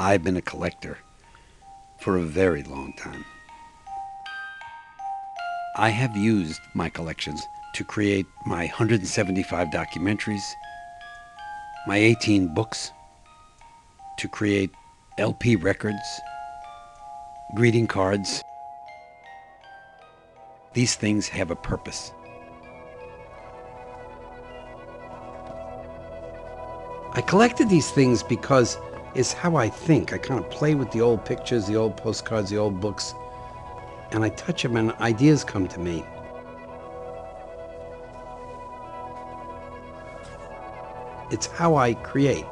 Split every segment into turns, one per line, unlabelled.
I've been a collector for a very long time. I have used my collections to create my 175 documentaries, my 18 books, to create LP records, greeting cards. These things have a purpose. I collected these things because it's how I think. I kind of play with the old pictures, the old postcards, the old books, and I touch them and ideas come to me. It's how I create.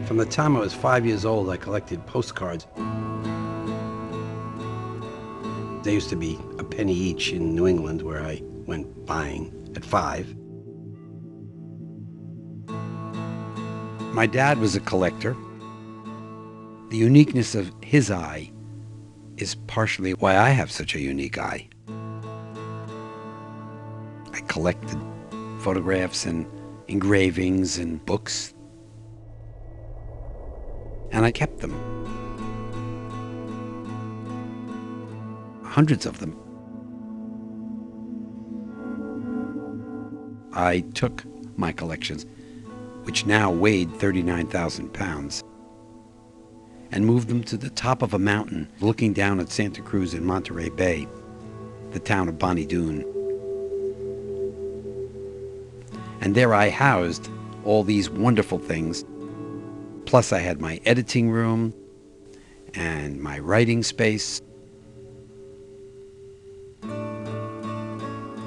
From the time I was 5 years old, I collected postcards. They used to be a penny each in New England, where I went buying at 5. My dad was a collector. The uniqueness of his eye is partially why I have such a unique eye. I collected photographs and engravings and books, and I kept them. Hundreds of them. I took my collections, which now weighed 39,000 pounds, and moved them to the top of a mountain looking down at Santa Cruz and Monterey Bay, the town of Bonnie Doon. And there I housed all these wonderful things. Plus I had my editing room and my writing space.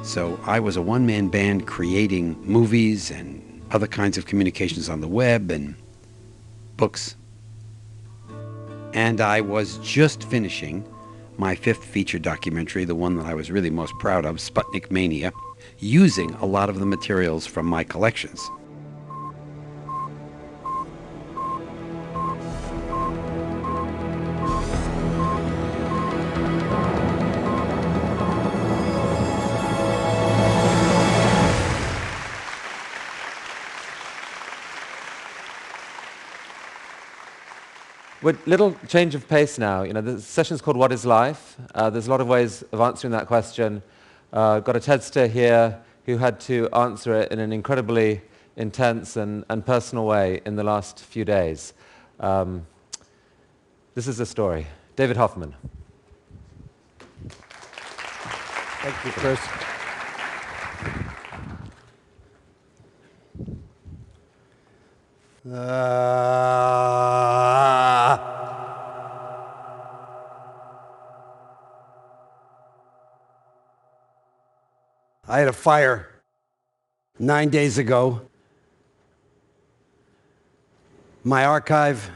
So I was a one-man band creating movies and other kinds of communications on the web and books. And I was just finishing my 5th feature documentary, the one that I was really most proud of, Sputnik Mania, using a lot of the materials from my collections.
With little change of pace now, the session's called What is Life? There's a lot of ways of answering that question. Got a TEDster here who had to answer it in an incredibly intense and personal way in the last few days. This is the story. David Hoffman.
Thank you, Chris. I had a fire 9 days ago. My archive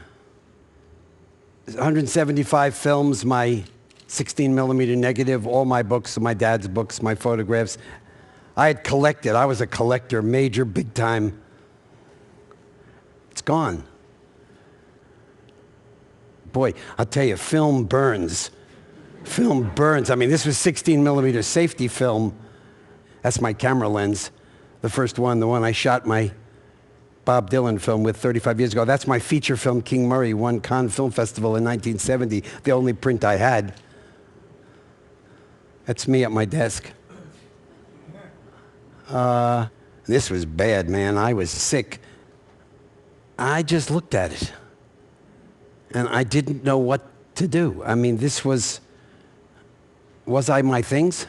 is 175 films, my 16mm negative, all my books, my dad's books, my photographs. I had collected. I was a collector, major, big time. It's gone. Boy, I'll tell you, film burns. Film burns. I mean, this was 16mm safety film. That's my camera lens, the first one, the one I shot my Bob Dylan film with 35 years ago. That's my feature film, King Murray, won Cannes Film Festival in 1970, the only print I had. That's me at my desk. This was bad, man. I was sick. I just looked at it, and I didn't know what to do. I mean, this was I my things?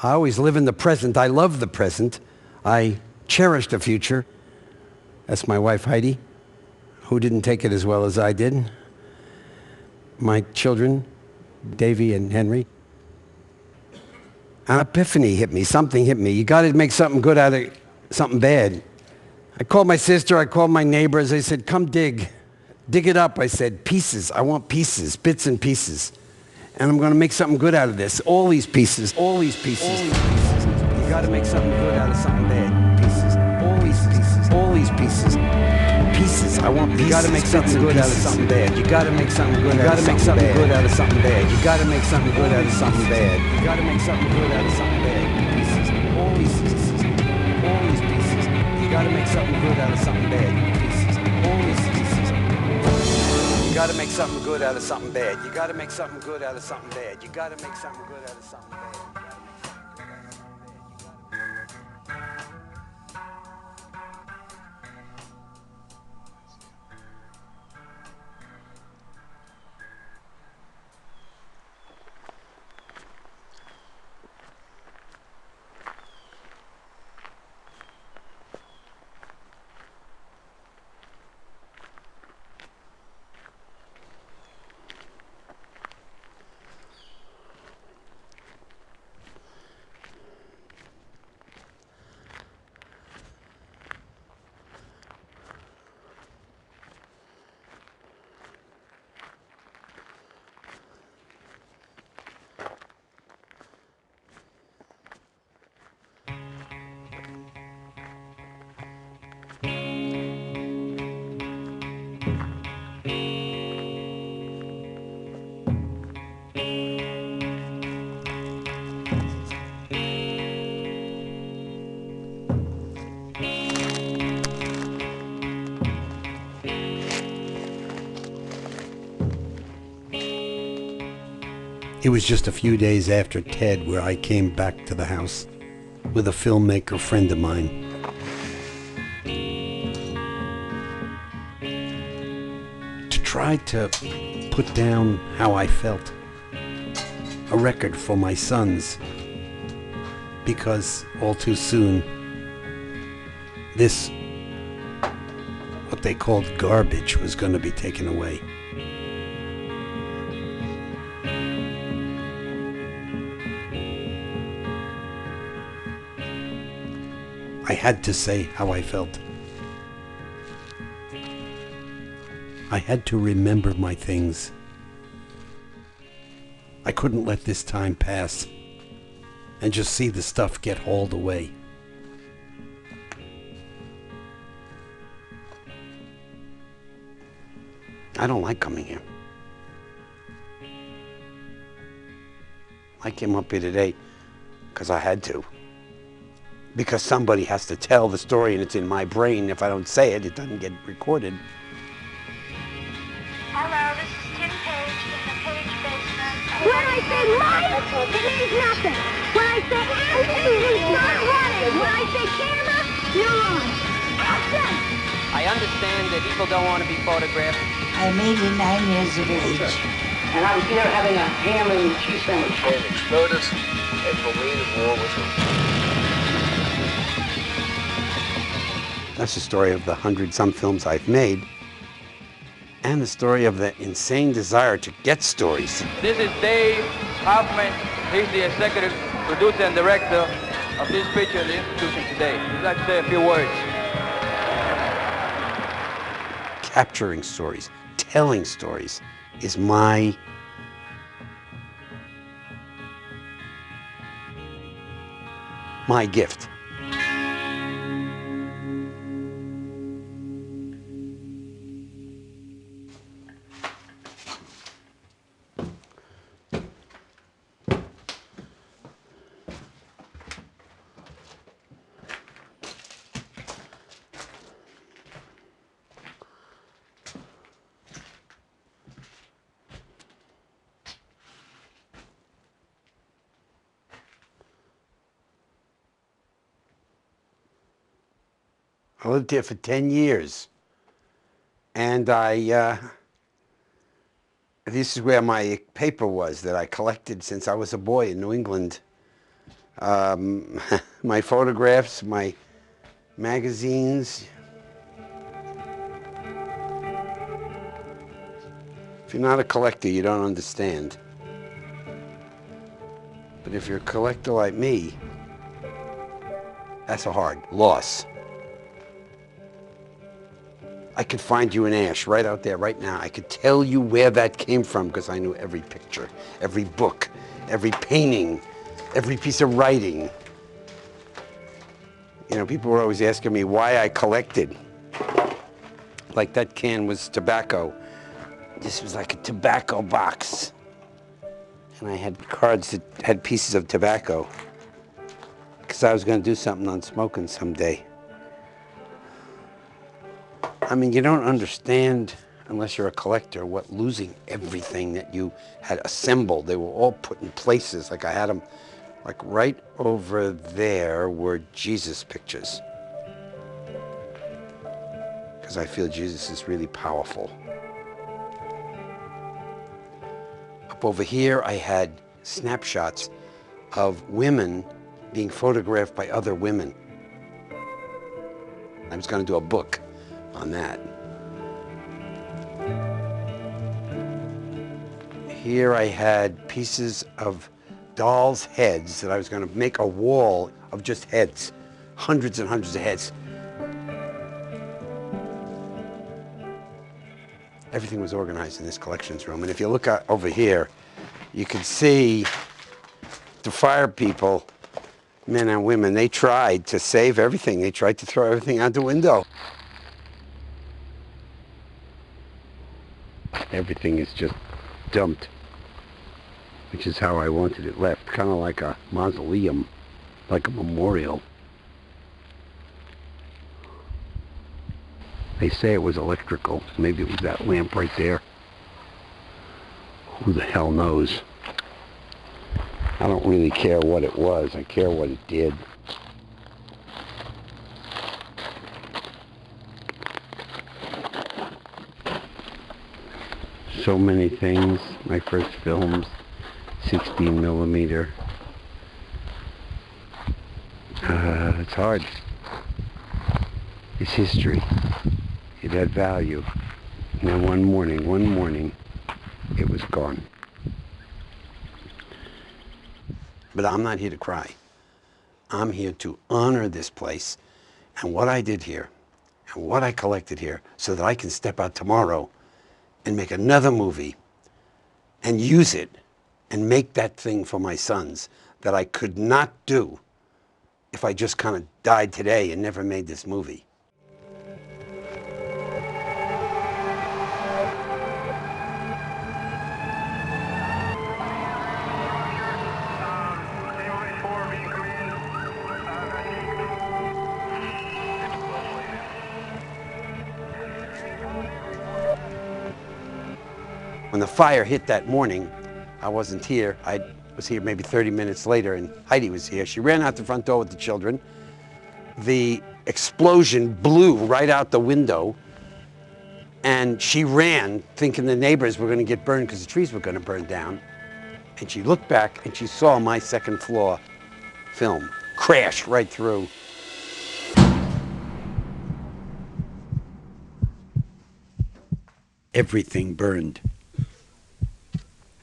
I always live in the present. I love the present. I cherish the future. That's my wife, Heidi, who didn't take it as well as I did. My children, Davy and Henry. An epiphany hit me. Something hit me. You got to make something good out of something bad. I called my sister. I called my neighbors. I said, come dig. Dig it up. I said, pieces. I want pieces, bits and pieces. And I'm going to make something good out of this. All these pieces, all these pieces. All these pieces. You got to make something good out of something bad. Pieces. All these pieces. All these pieces. pieces. I want pieces. You gotta make something good out of something bad. You gotta make something good out of something bad. You gotta make something good out of something bad. You gotta make something good out of something bad. You gotta make something good out of something bad. Pieces. All these pieces. All these pieces. You gotta make something good out of something bad. Pieces. All these pieces. You gotta make something good out of something bad. You gotta make something good out of something bad. You gotta make something good out of something bad. It was just a few days after Ted where I came back to the house with a filmmaker friend of mine. To try to put down how I felt. A record for my sons. Because all too soon, this, what they called garbage, was going to be taken away. I had to say how I felt. I had to remember my things. I couldn't let this time pass and just see the stuff get hauled away. I don't like coming here. I came up here today because I had to. Because somebody has to tell the story and it's in my brain. If I don't say it, it doesn't get recorded.
Hello, this is Tim Page in the Page basement.
When I say light, it means nothing. When I say action, it's not running. When I say camera, you're on. Action!
I understand that people don't want to be photographed.
I'm 89 years of age.
And I'm here having a ham and cheese sandwich.
And exploders, and for me the war was over.
That's the story of the 100-some films I've made, and the story of the insane desire to get stories.
This is Dave Hoffman. He's the executive producer and director of this picture of the institution today. He'd like to say a few words.
Capturing stories, telling stories is my gift. I lived here for 10 years, and this is where my paper was that I collected since I was a boy in New England. My photographs, my magazines. If you're not a collector, you don't understand. But if you're a collector like me, that's a hard loss. I could find you an ash right out there, right now. I could tell you where that came from because I knew every picture, every book, every painting, every piece of writing. You know, people were always asking me why I collected. like that can was tobacco. This was like a tobacco box. And I had cards that had pieces of tobacco because I was going to do something on smoking someday. I mean, you don't understand, unless you're a collector, what losing everything that you had assembled. They were all put in places. Like I had them, like right over there were Jesus pictures. Because I feel Jesus is really powerful. Up over here, I had snapshots of women being photographed by other women. I was going to do a book on that. Here I had pieces of dolls' heads that I was going to make a wall of just heads, hundreds and hundreds of heads. Everything was organized in this collections room. And if you look out over here, you can see the fire people, men and women, they tried to save everything. They tried to throw everything out the window. Everything is just dumped, which is how I wanted it left, kind of like a mausoleum, like a memorial. They say it was electrical. Maybe it was that lamp right there. Who the hell knows? I don't really care what it was. I care what it did. So many things. My first films, 16 millimeter. It's hard. It's history. It had value. And then one morning, it was gone. But I'm not here to cry. I'm here to honor this place and what I did here and what I collected here so that I can step out tomorrow and make another movie and use it and make that thing for my sons that I could not do if I just kind of died today and never made this movie. When the fire hit that morning, I wasn't here. I was here maybe 30 minutes later, and Heidi was here. She ran out the front door with the children. The explosion blew right out the window, and she ran thinking the neighbors were going to get burned because the trees were going to burn down. And she looked back, and she saw my second floor film crash right through. Everything burned.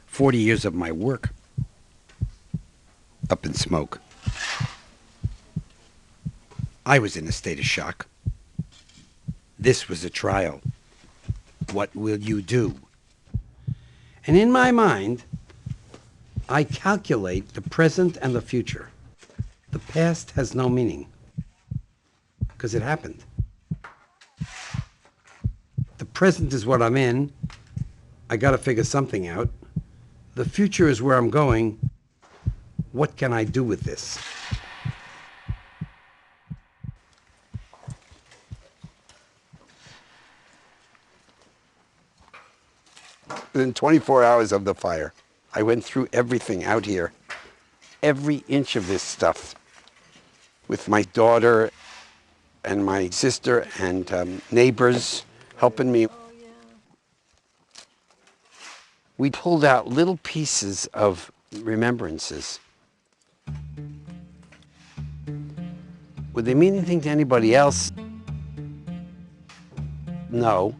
40 years of my work up in smoke. I was in a state of shock. This was a trial. What will you do? And in my mind, I calculate the present and the future. The past has no meaning because it happened. The present is what I'm in. I got to figure something out. The future is where I'm going. What can I do with this? Within 24 hours of the fire, I went through everything out here, every inch of this stuff, with my daughter and my sister and neighbors helping me. We pulled out little pieces of remembrances. Would they mean anything to anybody else? No.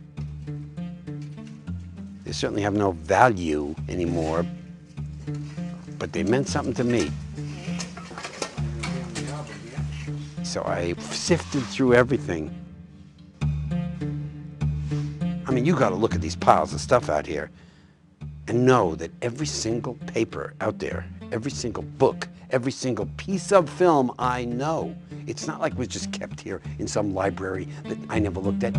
They certainly have no value anymore, but they meant something to me. So I sifted through everything. I mean, you gotta look at these piles of stuff out here and know that every single paper out there, every single book, every single piece of film I know. It's not like it was just kept here in some library that I never looked at.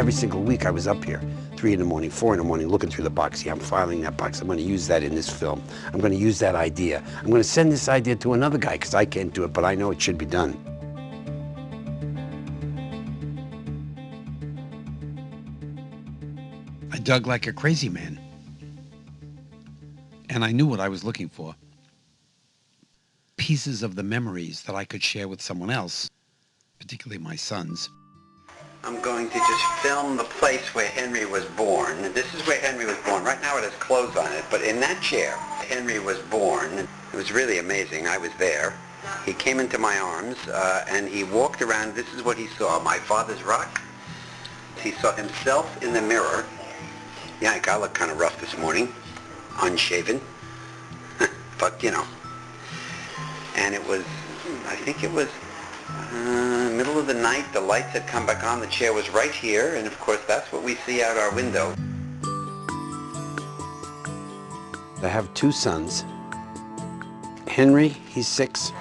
Every single week I was up here, 3 in the morning, 4 in the morning, looking through the box. Yeah, I'm filing that box. I'm going to use that in this film. I'm going to use that idea. I'm going to send this idea to another guy because I can't do it, but I know it should be done. I dug like a crazy man. And I knew what I was looking for. Pieces of the memories that I could share with someone else, particularly my sons. I'm going to just film the place where Henry was born. This is where Henry was born. Right now it has clothes on it, but in that chair, Henry was born. It was really amazing. I was there. He came into my arms, and he walked around. This is what he saw. My father's rock. He saw himself in the mirror. Yeah, I look kind of rough this morning. Unshaven. But, you know. And it was, I think it was middle of the night. The lights had come back on. The chair was right here. And, of course, that's what we see out our window. I have 2 sons. Henry, he's 6.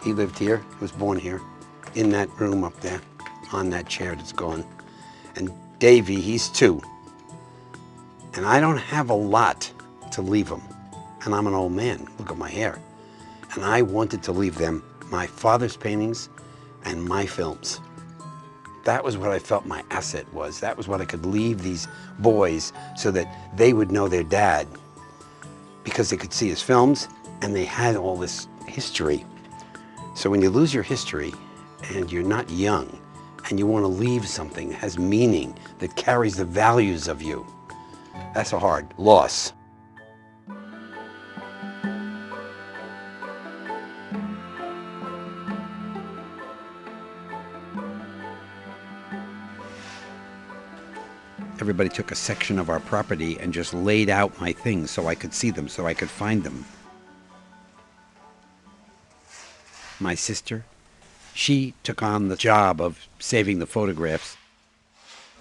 He lived here. He was born here. In that room up there. On that chair that's gone. And Davy, he's 2. And I don't have a lot to leave them. And I'm an old man. Look at my hair. And I wanted to leave them my father's paintings and my films. That was what I felt my asset was. That was what I could leave these boys so that they would know their dad, because they could see his films and they had all this history. So when you lose your history and you're not young and you want to leave something that has meaning, that carries the values of you, that's a hard loss. Everybody took a section of our property and just laid out my things so I could see them, so I could find them. My sister, she took on the job of saving the photographs.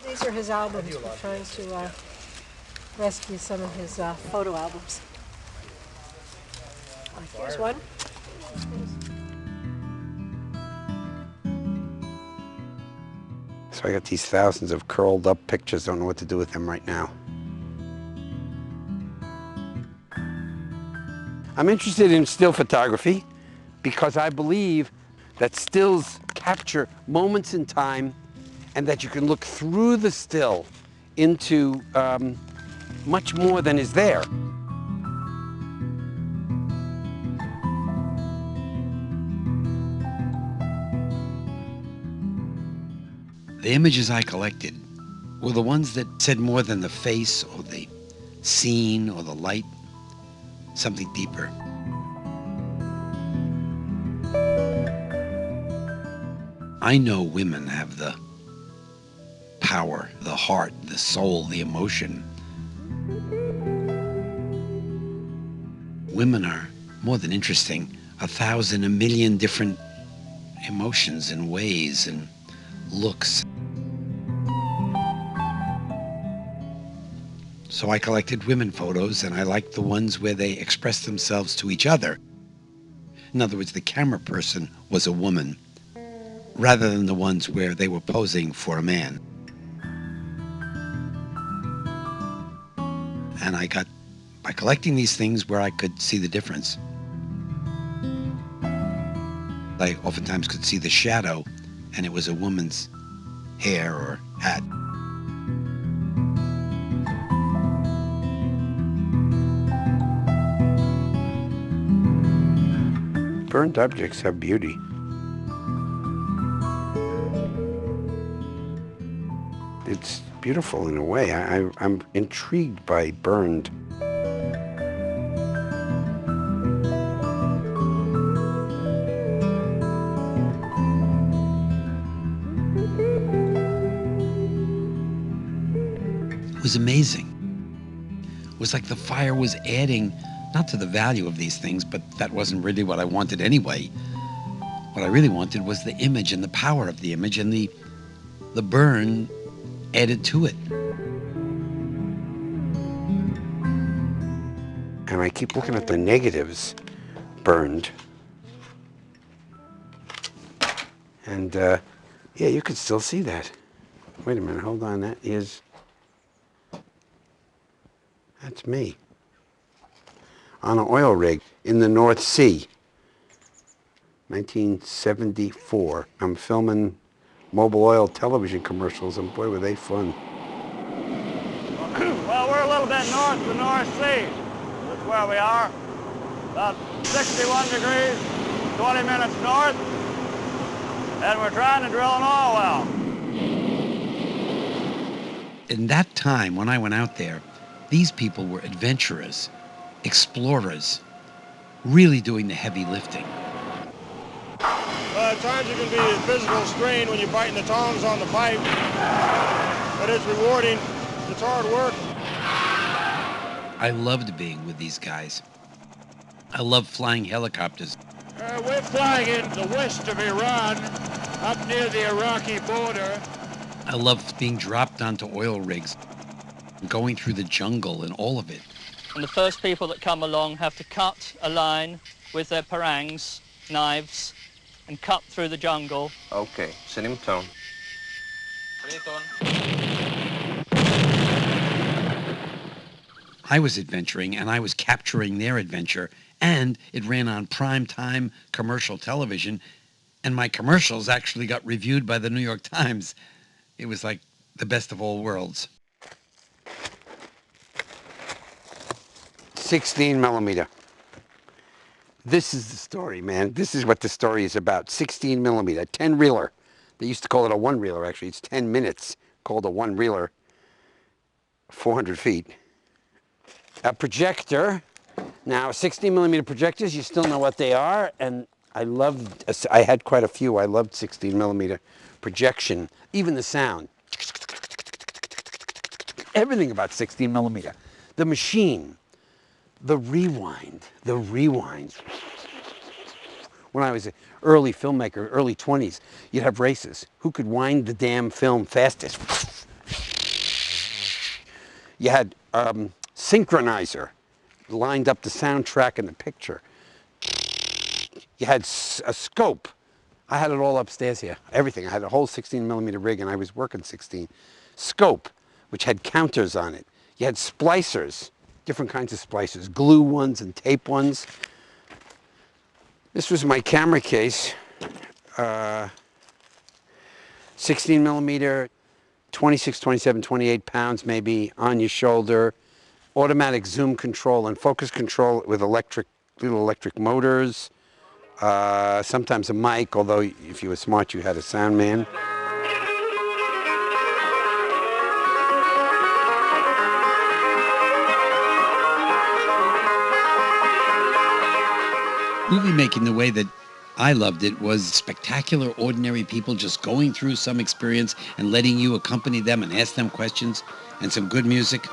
These are his albums. We're trying to rescue some of his photo albums. Here's one.
So I got these thousands of curled up pictures, don't know what to do with them right now. I'm interested in still photography because I believe that stills capture moments in time and that you can look through the still into much more than is there. The images I collected were the ones that said more than the face or the scene or the light, something deeper. I know women have the power, the heart, the soul, the emotion. Women are more than interesting. 1,000, 1,000,000 different emotions and ways and looks. So I collected women photos, and I liked the ones where they expressed themselves to each other. In other words, the camera person was a woman, rather than the ones where they were posing for a man. And I got, by collecting these things, where I could see the difference. I oftentimes could see the shadow, and it was a woman's hair or hat. Burnt objects have beauty. It's beautiful in a way. I'm intrigued by burned. It was amazing. It was like the fire was adding, not to the value of these things, but that wasn't really what I wanted anyway. What I really wanted was the image and the power of the image, and the burn added to it. And I keep looking at the negatives burned. And yeah, you can still see that. Wait a minute, hold on. That's me. On an oil rig in the North Sea. 1974. I'm filming mobile oil television commercials, and boy, were they fun.
Well, we're a little bit north of the North Sea. That's where we are. About 61 degrees, 20 minutes north. And we're trying to drill an oil well.
In that time, when I went out there, these people were adventurers, explorers, really doing the heavy lifting.
At times it can be a physical strain when you're biting the tongs on the pipe, but it's rewarding. It's hard work.
I loved being with these guys. I loved flying helicopters.
We're flying in the west of Iran, up near the Iraqi border.
I loved being dropped onto oil rigs, going through the jungle and all of it.
And the first people that come along have to cut a line with their parangs, knives, and cut through the jungle.
Okay, send him tone.
I was adventuring, and I was capturing their adventure, and it ran on prime-time commercial television, and my commercials actually got reviewed by the New York Times. It was like the best of all worlds. 16 millimeter. This is the story, man. This is what the story is about. 16 millimeter, 10-reeler. They used to call it a one-reeler, actually. It's 10 minutes, called a one-reeler, 400 feet. A projector. Now, 16 millimeter projectors, you still know what they are, and I had quite a few. I loved 16 millimeter projection, even the sound. Everything about 16 millimeter. The machine, the rewind. When I was an early filmmaker, early 20s, you'd have races. Who could wind the damn film fastest? You had synchronizer, lined up the soundtrack and the picture. You had a scope. I had it all upstairs here, everything. I had a whole 16 millimeter rig, and I was working 16. Scope, which had counters on it. You had splicers, different kinds of splicers, glue ones and tape ones. This was my camera case, 16 millimeter, 26, 27, 28 pounds maybe on your shoulder, automatic zoom control and focus control with little electric motors, sometimes a mic, although if you were smart you had a sound man. Movie making, the way that I loved it, was spectacular, ordinary people just going through some experience and letting you accompany them and ask them questions, and some good music.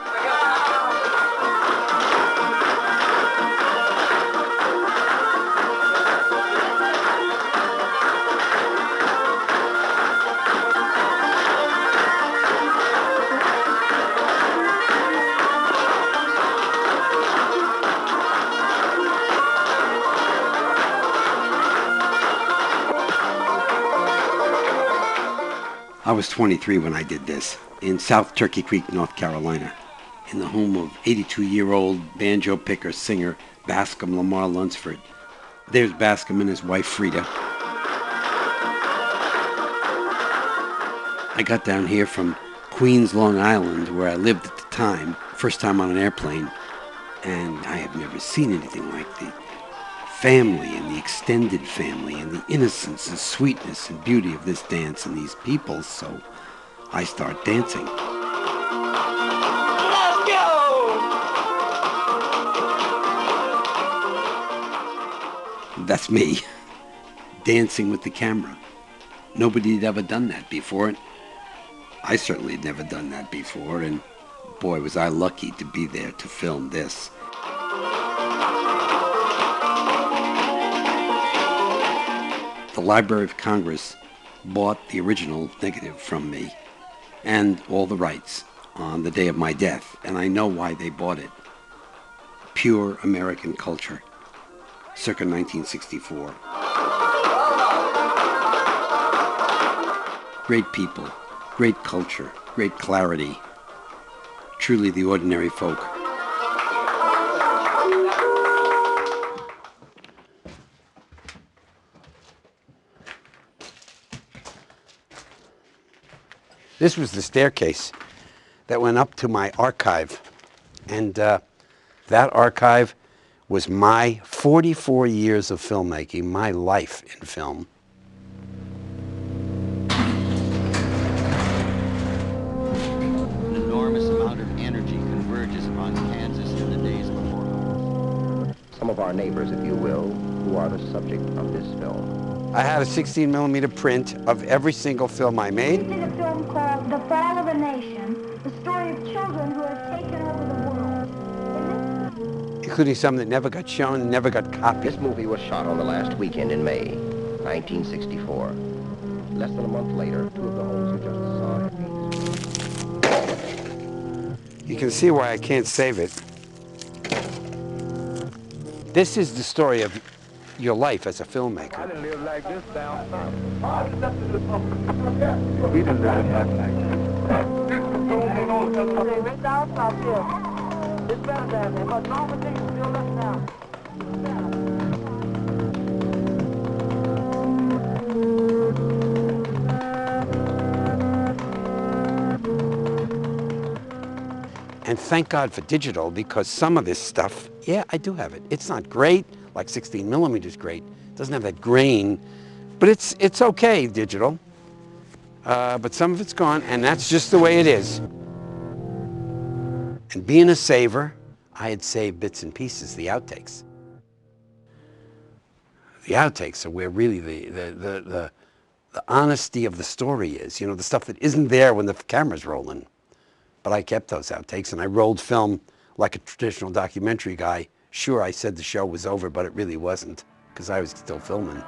I was 23 when I did this, in South Turkey Creek, North Carolina, in the home of 82-year-old banjo picker, singer Bascom Lamar Lunsford. There's Bascom and his wife Frida. I got down here from Queens, Long Island, where I lived at the time, first time on an airplane, and I have never seen anything like the family and the extended family and the innocence and sweetness and beauty of this dance and these people, so I start dancing.
Let's go!
That's me, dancing with the camera. Nobody had ever done that before, and I certainly had never done that before, and boy, was I lucky to be there to film this. The Library of Congress bought the original negative from me and all the rights on the day of my death, and I know why they bought it. Pure American culture, circa 1964. Great people, great culture, great clarity, truly the ordinary folk. This was the staircase that went up to my archive. And that archive was my 44 years of filmmaking, my life in film.
An enormous amount of energy converges upon Kansas in the days before ours.
Some of our neighbors, if you will, who are the subject of this film.
I had a 16mm print of every single film I made.
This is a film called The Fall of a Nation, the story of children who have taken over the world.
Including some that never got shown, never got copied.
This movie was shot on the last weekend in May, 1964. Less than a month later, two of the homes we just saw had been...
You can see why I can't save it. This is the story of your life as a filmmaker.
I didn't live like this down south. We didn't live like that. Right down south here. It's better down there, but normal things still left down.
And thank God for digital, because some of this stuff, yeah, I do have it. It's not great, like 16mm is great. It doesn't have that grain, but it's okay, digital. But some of it's gone, and that's just the way it is. And being a saver, I had saved bits and pieces, the outtakes. The outtakes are where really the honesty of the story is, you know, the stuff that isn't there when the camera's rolling. But I kept those outtakes, and I rolled film like a traditional documentary guy. Sure, I said the show was over, but it really wasn't, because I was still filming.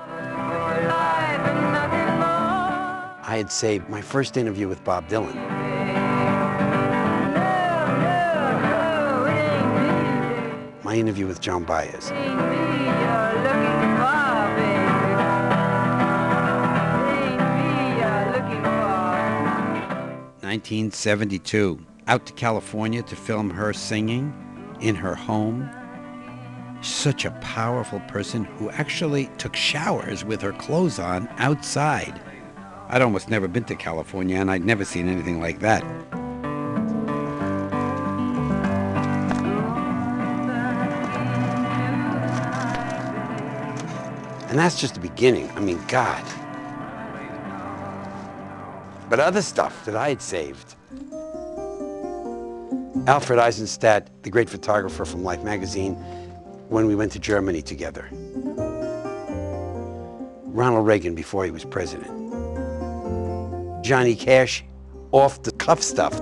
I had saved my first interview with Bob Dylan. My interview with Joan Baez. 1972, out to California to film her singing in her home. Such a powerful person who actually took showers with her clothes on outside. I'd almost never been to California, and I'd never seen anything like that. And that's just the beginning. I mean, God. But other stuff that I had saved. Alfred Eisenstadt, the great photographer from Life magazine, when we went to Germany together. Ronald Reagan before he was president. Johnny Cash, off the cuff stuff.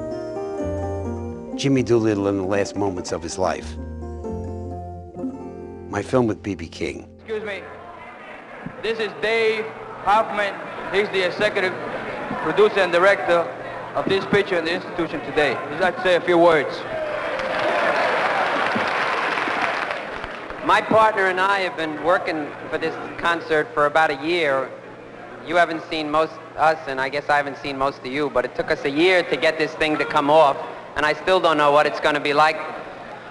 Jimmy Doolittle in the last moments of his life. My film with B.B. King.
Excuse me. This is Dave Hoffman. He's the executive producer and director of this picture in the institution today. Would you like to say a few words?
My partner and I have been working for this concert for about a year. You haven't seen us, and I guess I haven't seen most of you, but it took us a year to get this thing to come off, and I still don't know what it's going to be like.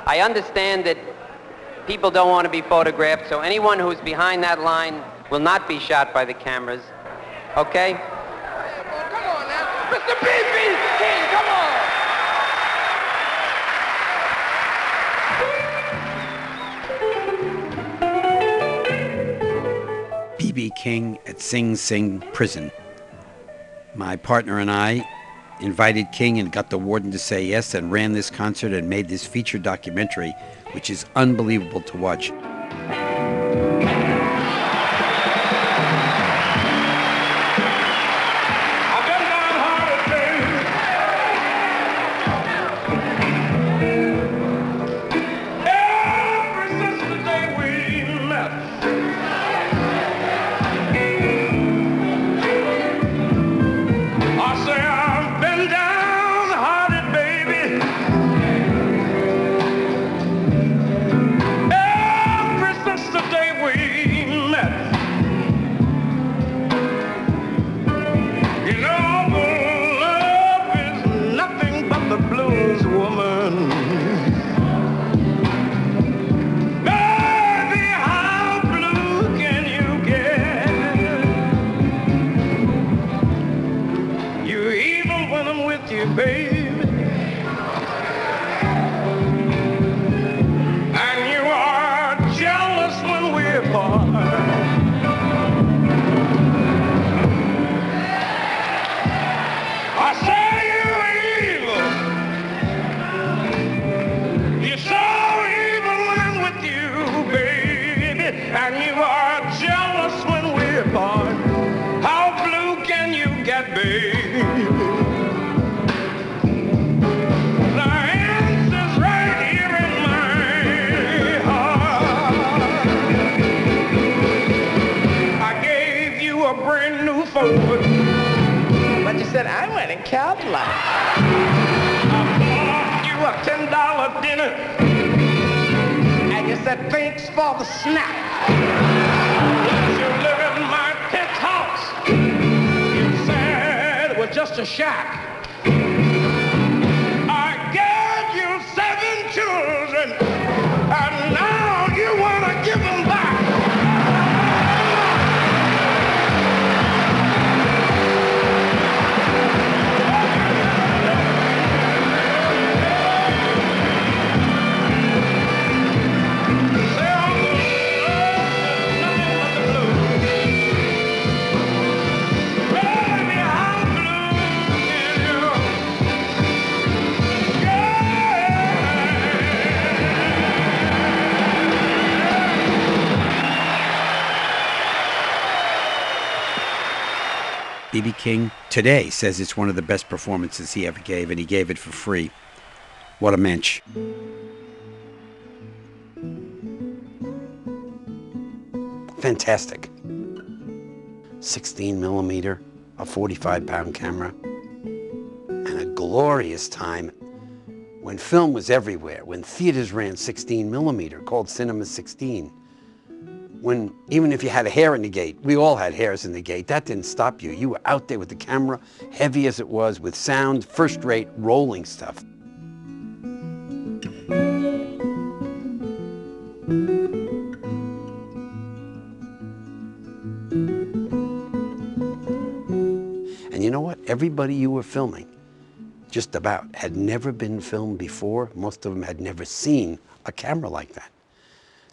I understand that people don't want to be photographed, so anyone who's behind that line will not be shot by the cameras. Okay?
Come on now. Mr. B.B. King, come on.
B.B. King at Sing Sing Prison. My partner and I invited King and got the warden to say yes and ran this concert and made this feature documentary, which is unbelievable to watch.
baby. And you are jealous when we're apart. I say you're evil. You're so evil when I'm with you, baby. And you are jealous when we're apart. How blue can you get, baby? The answer's right here in my heart. I gave you a brand new Ford, but you said I went in Cadillac. I bought you a $10 dinner, and you said thanks for the snack. Let you live in my penthouse. You said it was just a shack. I gave you 7 children, and now you want to give them back.
B.B. King today says it's one of the best performances he ever gave, and he gave it for free. What a mensch. Fantastic. 16 millimeter, a 45-pound camera, and a glorious time when film was everywhere, when theaters ran 16 millimeter, called Cinema 16. When, even if you had a hair in the gate, we all had hairs in the gate, that didn't stop you. You were out there with the camera, heavy as it was, with sound, first-rate, rolling stuff. And you know what? Everybody you were filming, just about, had never been filmed before. Most of them had never seen a camera like that.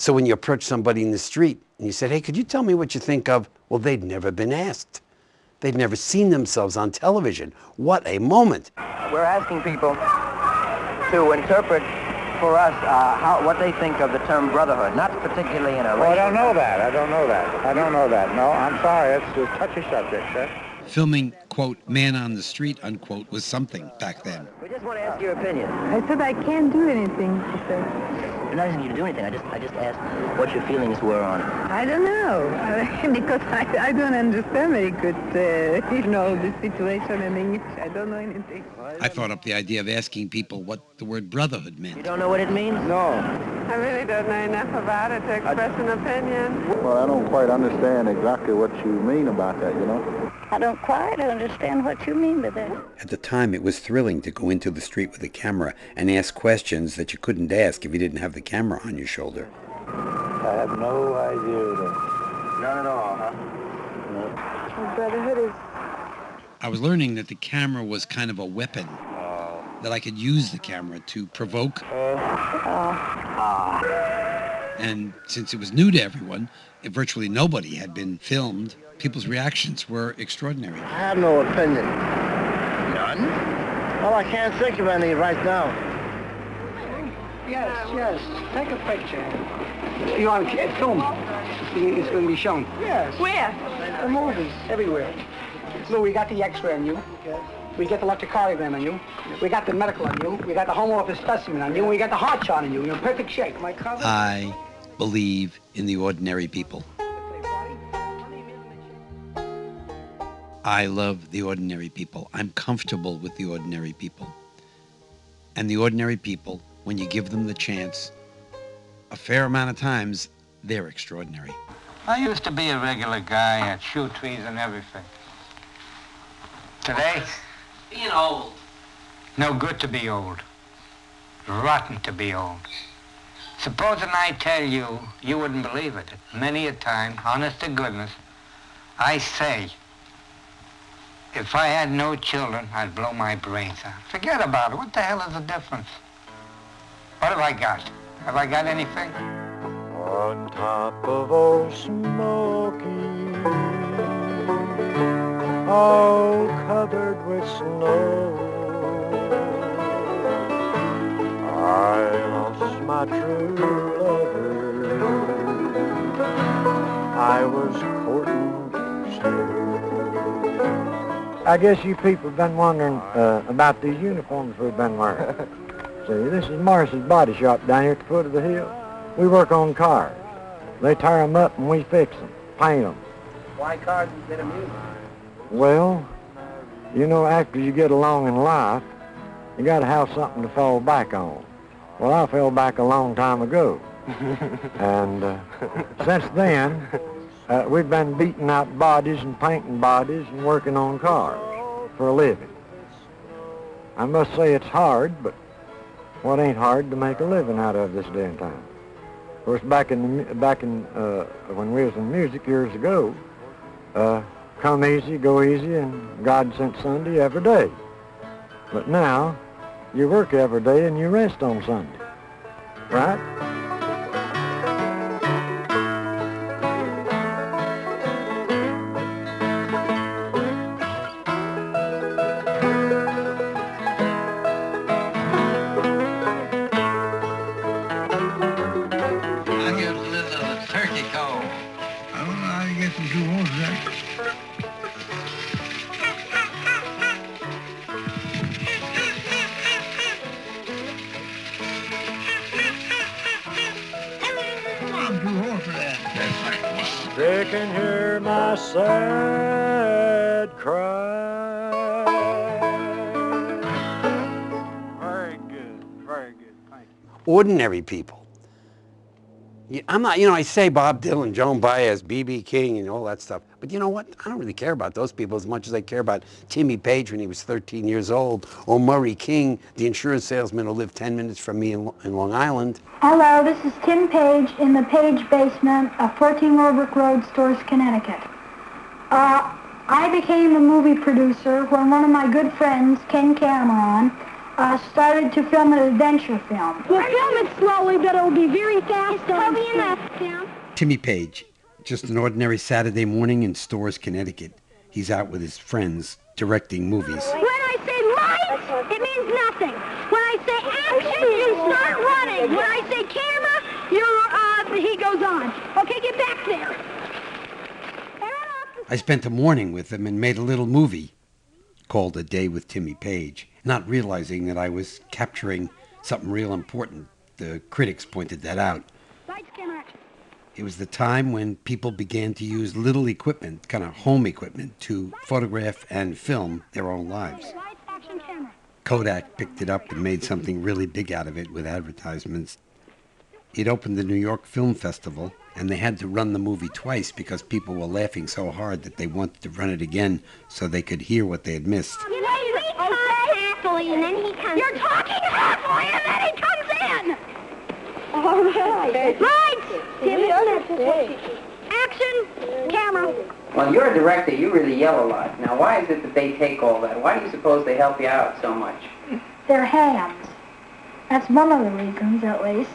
So when you approach somebody in the street and you said, hey, could you tell me what you think of? Well, they'd never been asked. They'd never seen themselves on television. What a moment.
We're asking people to interpret for us what they think of the term brotherhood, not particularly in a racial...
I don't know that. I don't know that. No, I'm sorry. It's a touchy subject, sir.
Filming, quote, man on the street, unquote, was something back then.
We just want to ask your opinion.
I said I can't do anything, she said.
I'm not asking you to do anything. I just asked what your feelings were on it.
I don't know, because I don't understand very good, the situation in English. I don't know anything.
I thought up the idea of asking people what the word brotherhood meant.
You don't know what it means?
No.
I really don't know enough about it to express an opinion.
Well, I don't quite understand exactly what you mean about that, you know.
I don't quite understand what you mean by that.
At the time, it was thrilling to go into the street with a camera and ask questions that you couldn't ask if you didn't have the camera on your shoulder.
I have no idea.
None at all, huh?
No.
Brotherhood is...
I was learning that the camera was kind of a weapon, that I could use the camera to provoke. And since it was new to everyone, if virtually nobody had been filmed, people's reactions were extraordinary.
I have no opinion.
None?
Well, I can't think of any right now.
Yes. Take a picture. You want to film? It's going to be shown.
Yes. Where?
The movies, everywhere. Lou, we got the X-ray on you. Yes. We got the electrocardiogram on you. We got the medical on you. We got the home office specimen on you. We got the heart chart on you. You're in perfect shape. Am I covered?
I believe in the ordinary people. I love the ordinary people. I'm comfortable with the ordinary people. And the ordinary people, when you give them the chance, a fair amount of times, they're extraordinary.
I used to be a regular guy. I'd shoot trees and everything. Today?
Being old.
No good to be old. Rotten to be old. Supposing I tell you, you wouldn't believe it. Many a time, honest to goodness, I say, If I had no children, I'd blow my brains out. Forget about it. What the hell is the difference? What have I got? Have I got anything?
On top of old Smoky, all covered with snow, I lost my true lover. I was courting still. I guess you people have been wondering about these uniforms we've been wearing. See, this is Morris's Body Shop down here at the foot of the hill. We work on cars. They tear them up and we fix them, paint them.
Why cars instead of music?
Well, you know, after you get along in life, you got to have something to fall back on. Well, I fell back a long time ago. And since then, we've been beating out bodies and painting bodies and working on cars for a living. I must say it's hard, but what ain't hard to make a living out of this day and time? Of course, back in when we was in music years ago, come easy, go easy, and God sent Sunday every day. But now, you work every day and you rest on Sunday, right? They can hear my sad cry. Very good, very good. Thank you.
Ordinary people. I'm not, I say Bob Dylan, Joan Baez, B.B. King, and all that stuff. But you know what? I don't really care about those people as much as I care about Timmy Page when he was 13 years old, or Murray King, the insurance salesman who lived 10 minutes from me in Long Island.
Hello, this is Tim Page in the Page basement of 14 Warwick Road, Stores, Connecticut. I became a movie producer when one of my good friends, Ken Cameron, started to film an adventure film.
We'll film it slowly, but it'll be very fast.
Hurry enough, Tim.
Timmy Page, just an ordinary Saturday morning in Stores, Connecticut. He's out with his friends directing movies.
When I say lights, it means nothing. When I say action, you start running. When I say camera, he goes on. Okay, get back there.
I spent a morning with him and made a little movie called A Day with Timmy Page, not realizing that I was capturing something real important. The critics pointed that out.
Lights, camera, action.
It was the time when people began to use little equipment, kind of home equipment, to photograph and film their own lives.
Lights, action, camera.
Kodak picked it up and made something really big out of it with advertisements. It opened the New York Film Festival, and they had to run the movie twice because people were laughing so hard that they wanted to run it again so they could hear what they had missed.
You know, we talk halfway and then he comes. You're talking halfway and then he comes in. All right. Lights. Timmy, action. Camera.
Well, you're a director. You really yell a lot. Now, why is it that they take all that? Why do you suppose they help you out so much?
They're hands. That's one of the reasons, at least.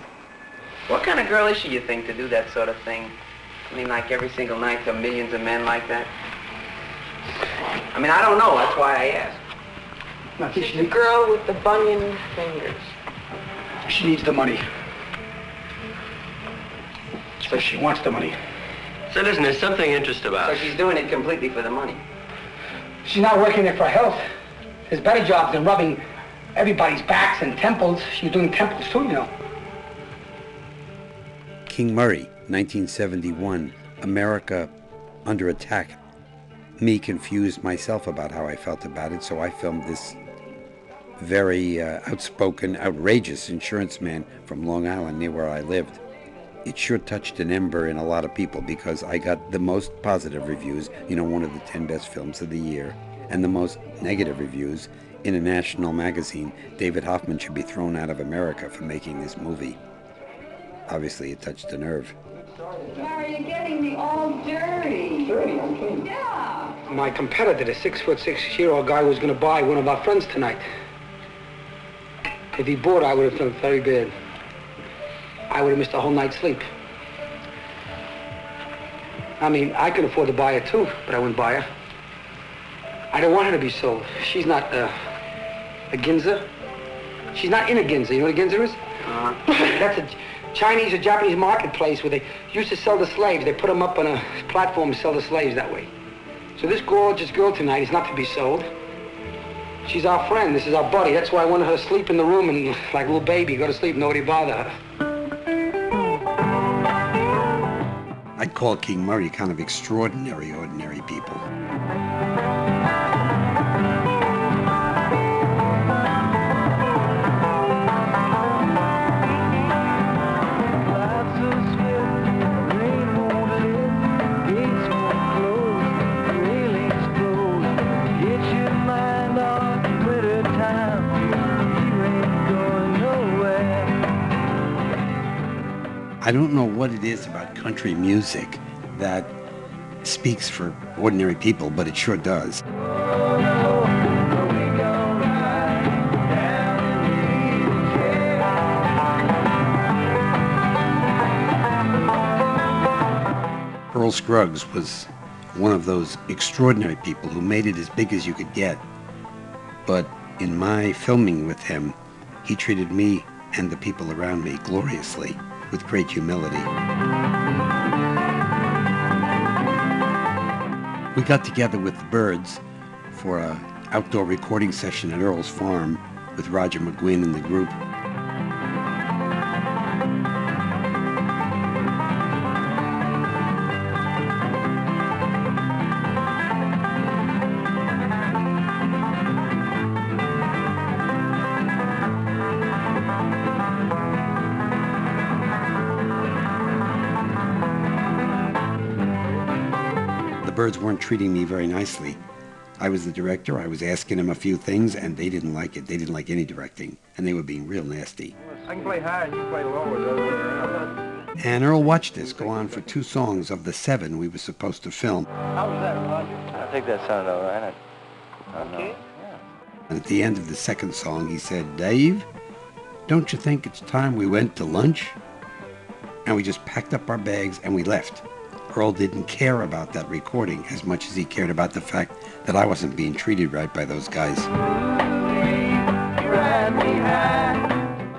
What kind of girl is she, you think, to do that sort of thing? I mean, like every single night there are millions of men like that? I mean, I don't know. That's why I ask.
No,
She's the girl with the bunion fingers.
She needs the money. So she wants the money.
So listen, there's something interesting about
So
it.
she's doing it completely for the money.
She's not working there for health. There's better jobs than rubbing everybody's backs and temples. She's doing temples too, you know.
King Murray, 1971, America under attack. Me confused myself about how I felt about it, so I filmed this very outspoken, outrageous insurance man from Long Island, near where I lived. It sure touched an ember in a lot of people because I got the most positive reviews, one of the 10 best films of the year, and the most negative reviews in a national magazine. David Hoffman should be thrown out of America for making this movie. Obviously, it touched a nerve.
Why are you getting me all dirty?
Dirty? I'm clean.
Yeah.
my competitor, the 6'6" guy, was going to buy one of our friends tonight. If he bought, I would have felt very bad. I would have missed a whole night's sleep. I mean, I could afford to buy her too, but I wouldn't buy her. I don't want her to be sold. She's not a Ginza. She's not in a Ginza. You know what a Ginza is? That's a Chinese or Japanese marketplace where they used to sell the slaves. They put them up on a platform to sell the slaves that way. So this gorgeous girl tonight is not to be sold. She's our friend. This is our buddy. That's why I wanted her to sleep in the room and, like a little baby, go to sleep, nobody bother her.
I'd call King Murray kind of extraordinary, ordinary people. I don't know what it is about country music that speaks for ordinary people, but it sure does. Earl Scruggs was one of those extraordinary people who made it as big as you could get. But in my filming with him, he treated me and the people around me gloriously, with great humility. We got together with the Byrds for an outdoor recording session at Earl's farm with Roger McGuinn and the group. The Byrds weren't treating me very nicely. I was the director, I was asking them a few things, and they didn't like it. They didn't like any directing, and they were being real nasty.
I can play high and you play lower the other way around.
And Earl watched us go on for 2 songs of the 7 we were supposed to film.
How was that, Roger?
I think that sounded all right.
Okay.
And at the end of the 2nd song, he said, "Dave, don't you think it's time we went to lunch?" And we just packed up our bags and we left. Earl didn't care about that recording as much as he cared about the fact that I wasn't being treated right by those guys.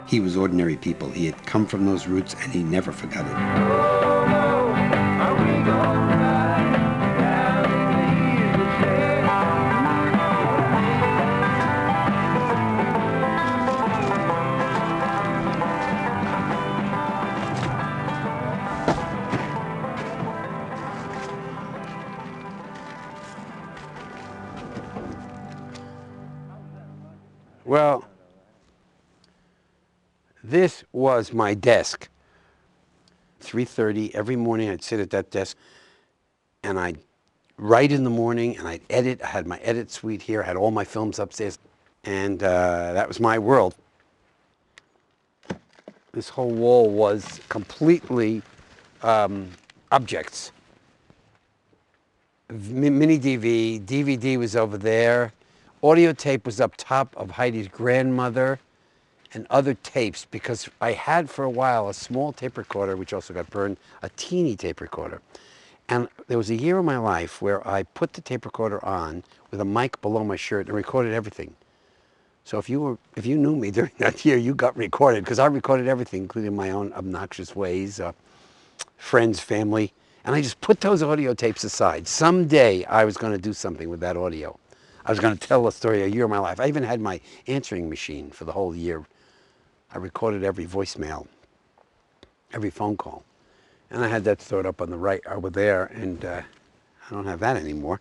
He was ordinary people. He had come from those roots and he never forgot it. Well, this was my desk. 3:30 every morning I'd sit at that desk and I'd write in the morning and I'd edit. I had my edit suite here. I had all my films upstairs. And that was my world. This whole wall was completely objects. Mini DV, DVD was over there. Audio tape was up top of Heidi's grandmother and other tapes because I had for a while a small tape recorder, which also got burned, a teeny tape recorder. And there was a year of my life where I put the tape recorder on with a mic below my shirt and recorded everything. So if you knew me during that year, you got recorded because I recorded everything, including my own obnoxious ways, friends, family. And I just put those audio tapes aside. Someday I was going to do something with that audio. I was going to tell a story a year of my life. I even had my answering machine for the whole year. I recorded every voicemail, every phone call. And I had that stored up on the right over there, and I don't have that anymore.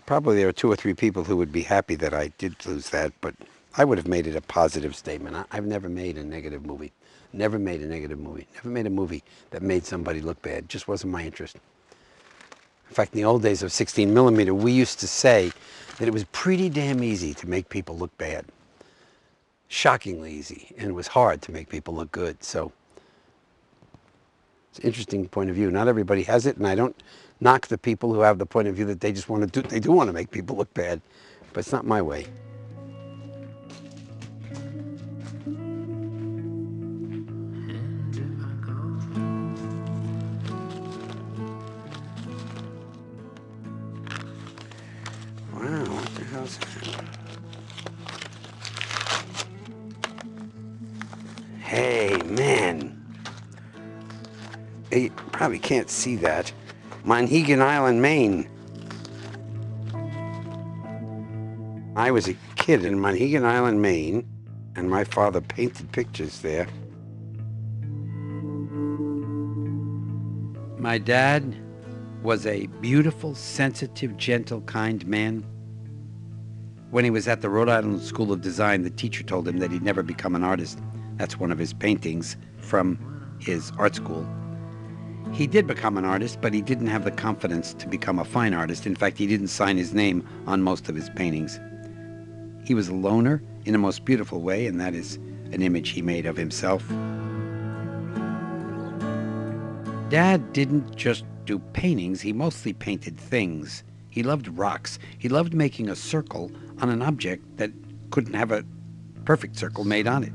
Probably there are 2 or 3 people who would be happy that I did lose that, but I would have made it a positive statement. I've never made a negative movie. Never made a negative movie. Never made a movie that made somebody look bad. Just wasn't my interest. In fact, in the old days of 16 millimeter, we used to say that it was pretty damn easy to make people look bad. Shockingly easy. And it was hard to make people look good. So it's an interesting point of view. Not everybody has it, and I don't knock the people who have the point of view that they just want to do, they do want to make people look bad, but it's not my way. Wow, what the hell's that? Hey, man. You probably can't see that. Monhegan Island, Maine. I was a kid in Monhegan Island, Maine, and my father painted pictures there. My dad was a beautiful, sensitive, gentle, kind man. When he was at the Rhode Island School of Design, the teacher told him that he'd never become an artist. That's one of his paintings from his art school. He did become an artist, but he didn't have the confidence to become a fine artist. In fact, he didn't sign his name on most of his paintings. He was a loner in a most beautiful way, and that is an image he made of himself. Dad didn't just do paintings, he mostly painted things. He loved rocks. He loved making a circle on an object that couldn't have a perfect circle made on it.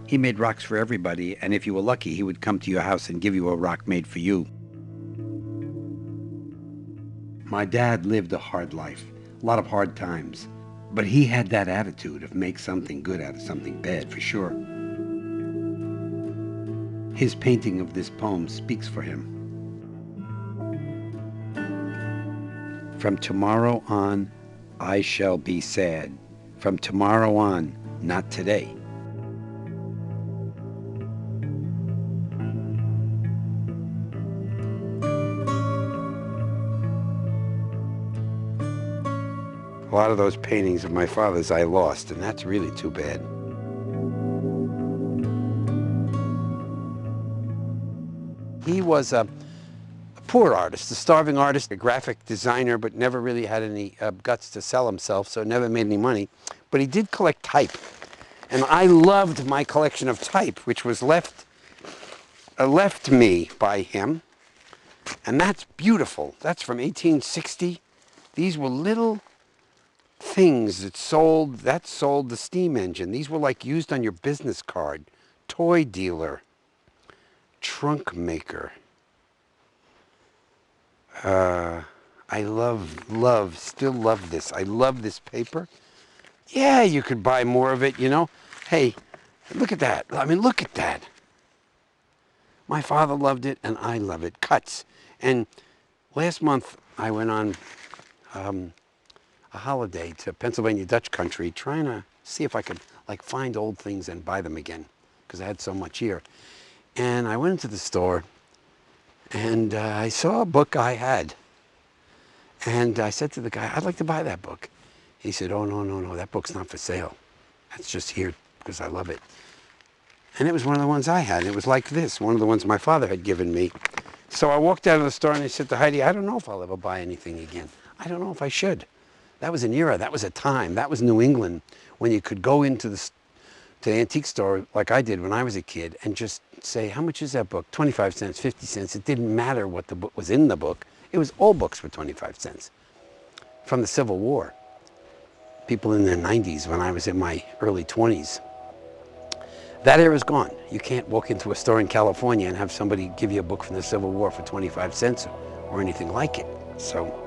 He made rocks for everybody, and if you were lucky, he would come to your house and give you a rock made for you. My dad lived a hard life, a lot of hard times, but he had that attitude of make something good out of something bad, for sure. His painting of this poem speaks for him. From tomorrow on, I shall be sad. From tomorrow on, not today. A lot of those paintings of my father's I lost, and that's really too bad. He was a poor artist, a starving artist, a graphic designer, but never really had any guts to sell himself, so never made any money. But he did collect type, and I loved my collection of type, which was left me by him, and that's beautiful. That's from 1860. These were little things that sold the steam engine. These were like used on your business card. Toy dealer, trunk maker. I still love this. I love this paper. Yeah, you could buy more of it, you know. Hey, look at that. I mean, look at that. My father loved it, and I love it. Cuts. And last month, I went on a holiday to Pennsylvania Dutch country, trying to see if I could like find old things and buy them again, because I had so much here. And I went into the store, and I saw a book I had. And I said to the guy, I'd like to buy that book. He said, oh, no, that book's not for sale. That's just here because I love it. And it was one of the ones I had. It was like this, one of the ones my father had given me. So I walked out of the store and I said to Heidi, I don't know if I'll ever buy anything again. I don't know if I should. That was an era, that was a time, that was New England, when you could go into the antique store like I did when I was a kid and just say, how much is that book? 25 cents, 50 cents. It didn't matter what the book was in the book. It was all books for 25 cents. From the Civil War. People in their 90s when I was in my early 20s. That era's gone. You can't walk into a store in California and have somebody give you a book from the Civil War for 25 cents or anything like it. So.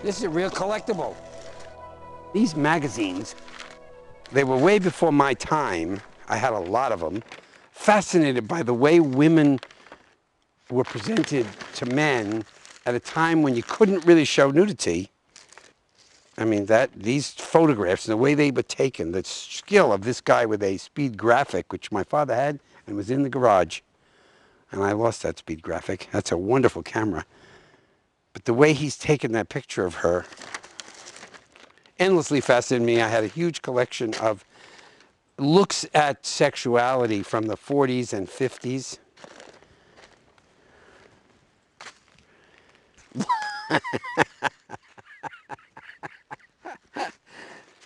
This is a real collectible. These magazines, they were way before my time. I had a lot of them. Fascinated by the way women were presented to men at a time when you couldn't really show nudity. I mean, these photographs and the way they were taken, the skill of this guy with a speed graphic, which my father had and was in the garage. And I lost that speed graphic. That's a wonderful camera. But the way he's taken that picture of her endlessly fascinated me. I had a huge collection of looks at sexuality from the 40s and 50s.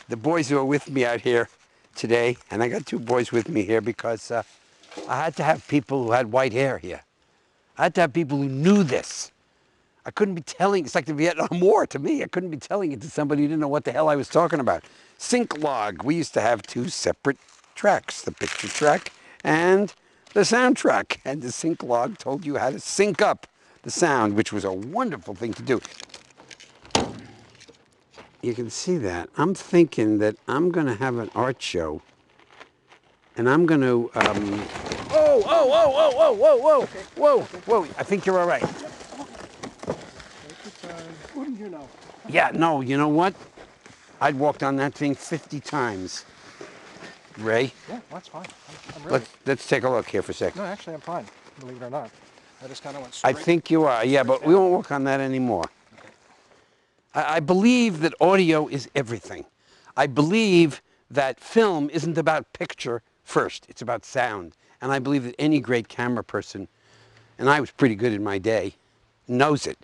The boys who are with me out here today, and I got 2 boys with me here because I had to have people who had white hair here. I had to have people who knew this. I couldn't be telling, it's like the Vietnam War to me. I couldn't be telling it to somebody who didn't know what the hell I was talking about. Sync log. We used to have 2 separate tracks, the picture track and the sound track. And the sync log told you how to sync up the sound, which was a wonderful thing to do. You can see that. I'm thinking that I'm going to have an art show, and I'm going to, whoa. I think you're all right.
Here now.
Yeah, no, you know what? I'd walked on that thing 50 times. Ray?
Yeah, that's fine. I'm ready.
Let's take a look here for a second.
No, actually, I'm fine, believe it or not. I just kind of went straight.
I think you are, yeah, but we won't work on that anymore. I believe that audio is everything. I believe that film isn't about picture first. It's about sound. And I believe that any great camera person, and I was pretty good in my day, knows it.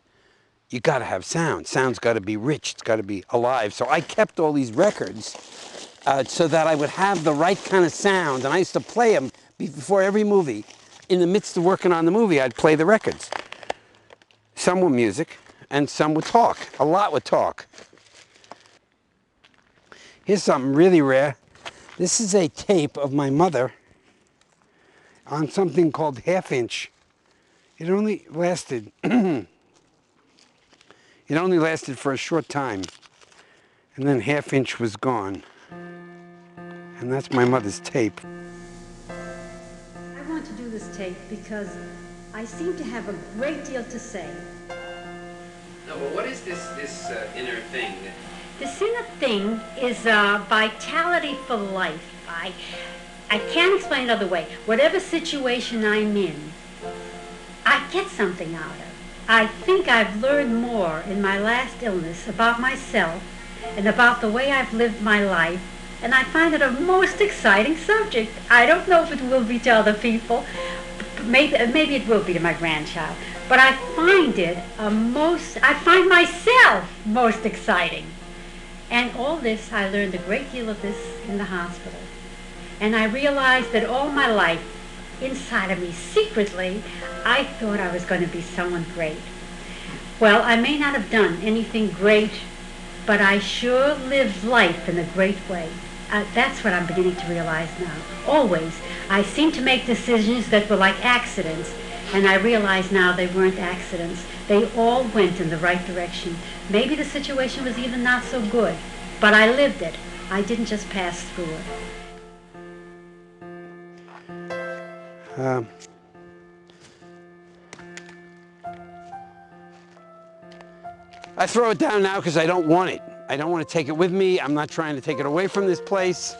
You got to have sound. Sound's got to be rich. It's got to be alive. So I kept all these records so that I would have the right kind of sound. And I used to play them before every movie. In the midst of working on the movie, I'd play the records. Some were music, and some would talk. A lot would talk. Here's something really rare. This is a tape of my mother on something called half-inch. It only lasted... It only lasted for a short time, and then half-inch was gone. And that's my mother's tape.
I want to do this tape because I seem to have a great deal to say.
No, but what is this inner thing?
This inner thing is vitality for life. I can't explain it another way. Whatever situation I'm in, I get something out of it. I think I've learned more in my last illness about myself and about the way I've lived my life, and I find it a most exciting subject. I don't know if it will be to other people. Maybe it will be to my grandchild. But I find I find myself most exciting. And all this, I learned a great deal of this in the hospital. And I realized that all my life, inside of me, secretly, I thought I was going to be someone great. Well, I may not have done anything great, but I sure lived life in a great way. That's what I'm beginning to realize now. Always, I seem to make decisions that were like accidents, and I realize now they weren't accidents. They all went in the right direction. Maybe the situation was even not so good, but I lived it. I didn't just pass through it.
I throw it down now because I don't want it. I don't want to take it with me. I'm not trying to take it away from this place.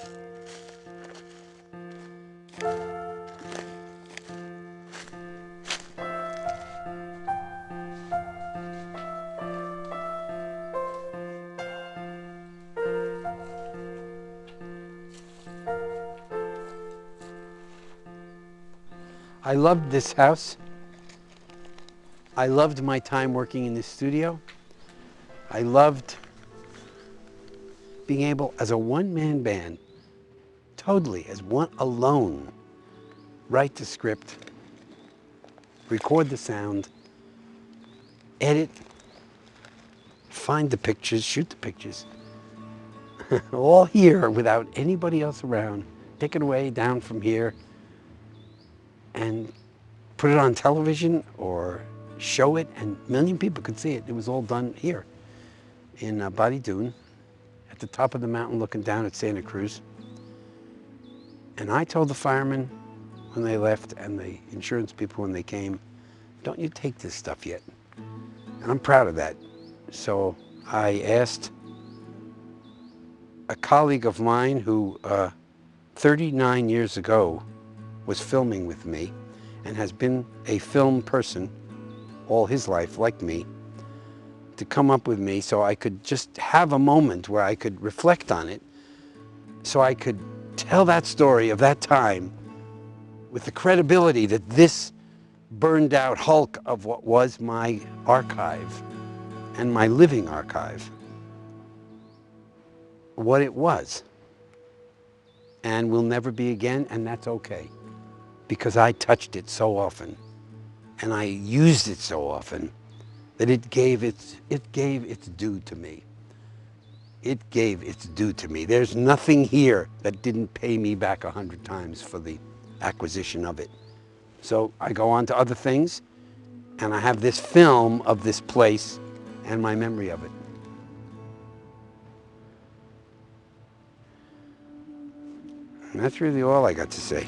I loved this house. I loved my time working in this studio. I loved being able, as a one-man band, totally, as one alone, write the script, record the sound, edit, find the pictures, shoot the pictures, all here without anybody else around, pick it away down from here, and put it on television or show it, and a million people could see it. It was all done here in Body Dune, at the top of the mountain looking down at Santa Cruz. And I told the firemen when they left and the insurance people when they came, don't you take this stuff yet. And I'm proud of that. So I asked a colleague of mine who 39 years ago was filming with me and has been a film person all his life, like me, to come up with me so I could just have a moment where I could reflect on it, so I could tell that story of that time with the credibility that this burned out hulk of what was my archive and my living archive what it was, and will never be again, and that's okay, because I touched it so often and I used it so often that it gave its due to me. It gave its due to me. There's nothing here that didn't pay me back 100 times for the acquisition of it. So I go on to other things, and I have this film of this place and my memory of it. And that's really all I got to say.